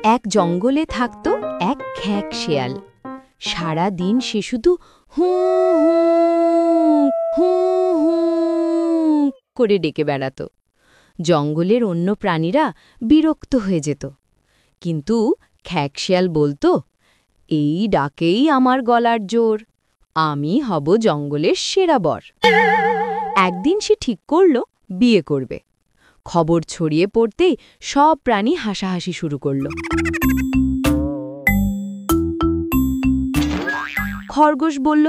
এক জঙ্গলে থাকত এক খ্যাঁক শেয়াল। সারা দিন সে শুধু হু হু হু হু করে ডেকে বেড়াত। জঙ্গলের অন্য প্রাণীরা বিরক্ত হয়ে যেত, কিন্তু খ্যাঁক শেয়াল বলতো, এই ডাকেই আমার গলার জোর, আমি হব জঙ্গলের সেরা বর। একদিন সে ঠিক করল বিয়ে করবে। খবর ছড়িয়ে পড়তেই সব প্রাণী হাসাহাসি শুরু করল। খরগোশ বলল,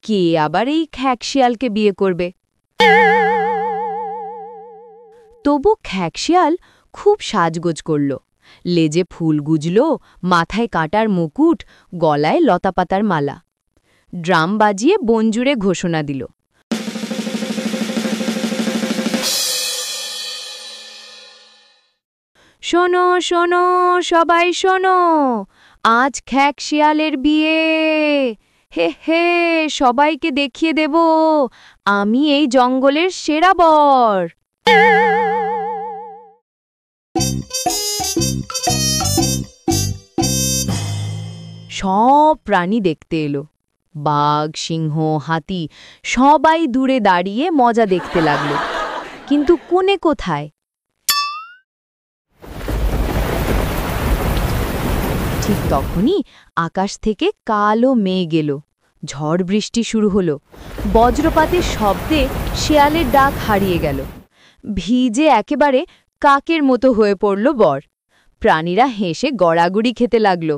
কে আবার এই খ্যাঁক শিয়ালকে বিয়ে করবে? তবু খ্যাঁক শিয়াল খুব সাজগোজ করল, লেজে ফুল গুজল, মাথায় কাঁটার মুকুট, গলায় লতাপাতার মালা। ড্রাম বাজিয়ে বনজুড়ে ঘোষণা দিল, শোনো শোনো সবাই শোনো, আজ খ্যাঁক শিয়ালের বিয়ে। হে হে, সবাইকে দেখিয়ে দেব আমি এই জঙ্গলের সেরা বর। সব প্রাণী দেখতে এলো। বাঘ, সিংহ, হাতি সবাই দূরে দাঁড়িয়ে মজা দেখতে লাগলো। কিন্তু কোণে কোথায়? ঠিক তখনই আকাশ থেকে কালো মেঘ এলো। ঝড় বৃষ্টি শুরু হলো। বজ্রপাতের শব্দে শেয়ালের ডাক হারিয়ে গেল। ভিজে একেবারে কাকের মতো হয়ে পড়ল বর। প্রাণীরা হেসে গড়াগড়ি খেতে লাগল।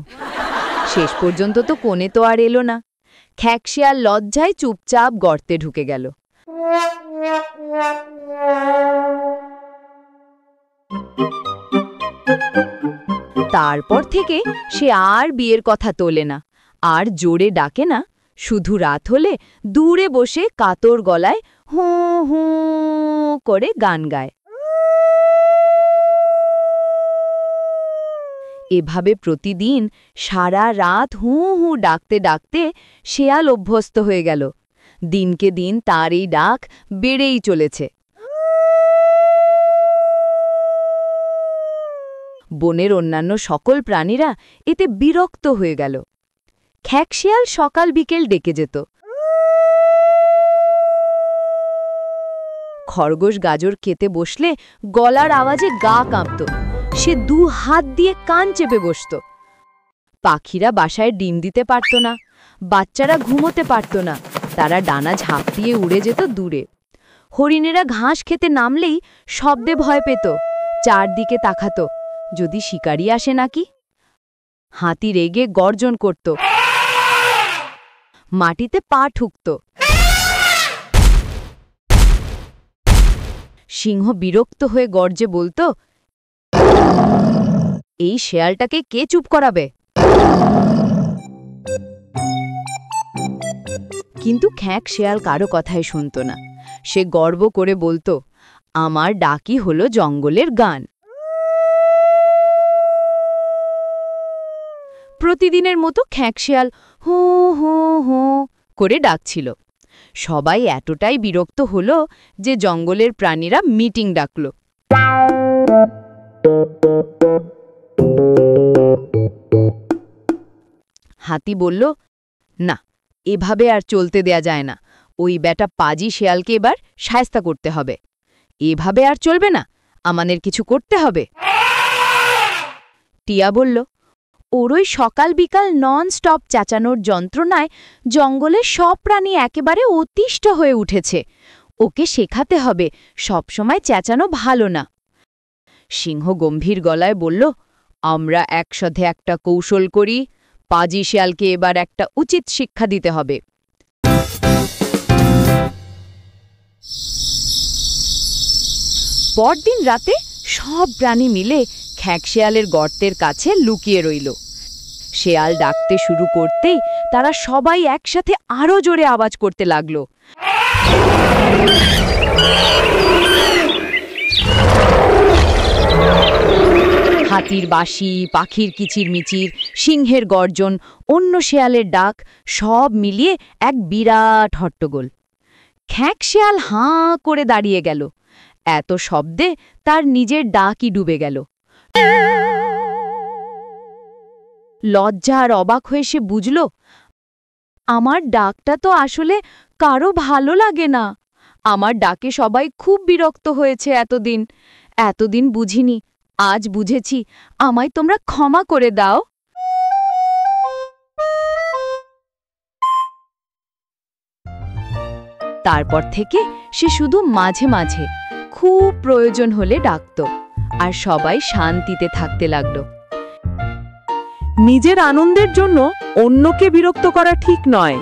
শেষ পর্যন্ত তো কোণে তো আর এলো না। খ্যাঁক শিয়াল লজ্জায় চুপচাপ গর্তে ঢুকে গেল। তারপর থেকে সে আর বিয়ের কথা তোলে না, আর জোরে ডাকে না। শুধু রাত হলে দূরে বসে কাতর গলায় হু হু করে গান গায়। এভাবে প্রতিদিন সারা রাত হু হু ডাকতে ডাকতে শেয়াল অভ্যস্ত হয়ে গেল। দিনকে দিন তার এই ডাক বেড়েই চলেছে। বনের অন্যান্য সকল প্রাণীরা এতে বিরক্ত হয়ে গেল। খ্যাঁক শিয়াল সকাল বিকেল ডেকে যেত। খরগোশ গাজর খেতে বসলে গলার আওয়াজে গা কাঁপত। সে 2 হাত দিয়ে কান চেপে বসত। পাখিরা বাসায় ডিম দিতে পারত না, বাচ্চারা ঘুমোতে পারত না, তারা ডানা ঝাঁপ দিয়ে উড়ে যেত দূরে। হরিণেরা ঘাস খেতে নামলেই শব্দে ভয় পেত, চারদিকে তাকাত, যদি শিকারি আসে নাকি। হাতি রেগে গর্জন করত, মাটিতে পা ঠুকত। সিংহ বিরক্ত হয়ে গর্জে বলতো, এই শেয়ালটাকে কে চুপ করাবে? কিন্তু খ্যাঁক শেয়াল কারো কথাই শুনত না। সে গর্ব করে বলতো, আমার ডাকই হলো জঙ্গলের গান। প্রতিদিনের মতো খ্যাঁক শিয়াল হু হু হু করে ডাকছিল। সবাই এতটাই বিরক্ত হলো যে জঙ্গলের প্রাণীরা মিটিং ডাকল। হাতি বলল, না, এভাবে আর চলতে দেয়া যায় না। ওই বেটা পাজি শেয়ালকে এবার শায়েস্তা করতে হবে। এভাবে আর চলবে না, আমাদের কিছু করতে হবে। টিয়া বলল, ওর ওই সকাল বিকাল নন স্টপ চেঁচানোর যন্ত্রণায় জঙ্গলের সব প্রাণী একেবারে অতিষ্ঠ হয়ে উঠেছে। ওকে শেখাতে হবে সবসময় চেঁচানো ভালো না। সিংহ গম্ভীর গলায় বলল, আমরা একসাথে একটা কৌশল করি। পাজি শিয়ালকে এবার একটা উচিত শিক্ষা দিতে হবে। পরদিন রাতে সব প্রাণী মিলে খ্যাঁক শিয়ালের গর্তের কাছে লুকিয়ে রইল। শেয়াল ডাকতে শুরু করতেই তারা সবাই একসাথে আরো জোরে আওয়াজ করতে লাগল। হাতির বাঁশি, পাখির কিচিরমিচির, সিংহের গর্জন, অন্য শেয়ালের ডাক সব মিলিয়ে এক বিরাট হট্টগোল। খ্যাঁক শিয়াল হাঁ করে দাঁড়িয়ে গেল। এত শব্দে তার নিজের ডাকই ডুবে গেল। লজ্জা আর অবাক হয়ে সে বুঝল, আমার ডাকটা তো আসলে কারো ভালো লাগে না। আমার ডাকে সবাই খুব বিরক্ত হয়েছে এতদিন বুঝিনি, আজ বুঝেছি। আমায় তোমরা ক্ষমা করে দাও। তারপর থেকে সে শুধু মাঝে মাঝে খুব প্রয়োজন হলে ডাকত, আর সবাই শান্তিতে থাকতে লাগলো। নিজের আনন্দের জন্য অন্যকে বিরক্ত করা ঠিক নয়।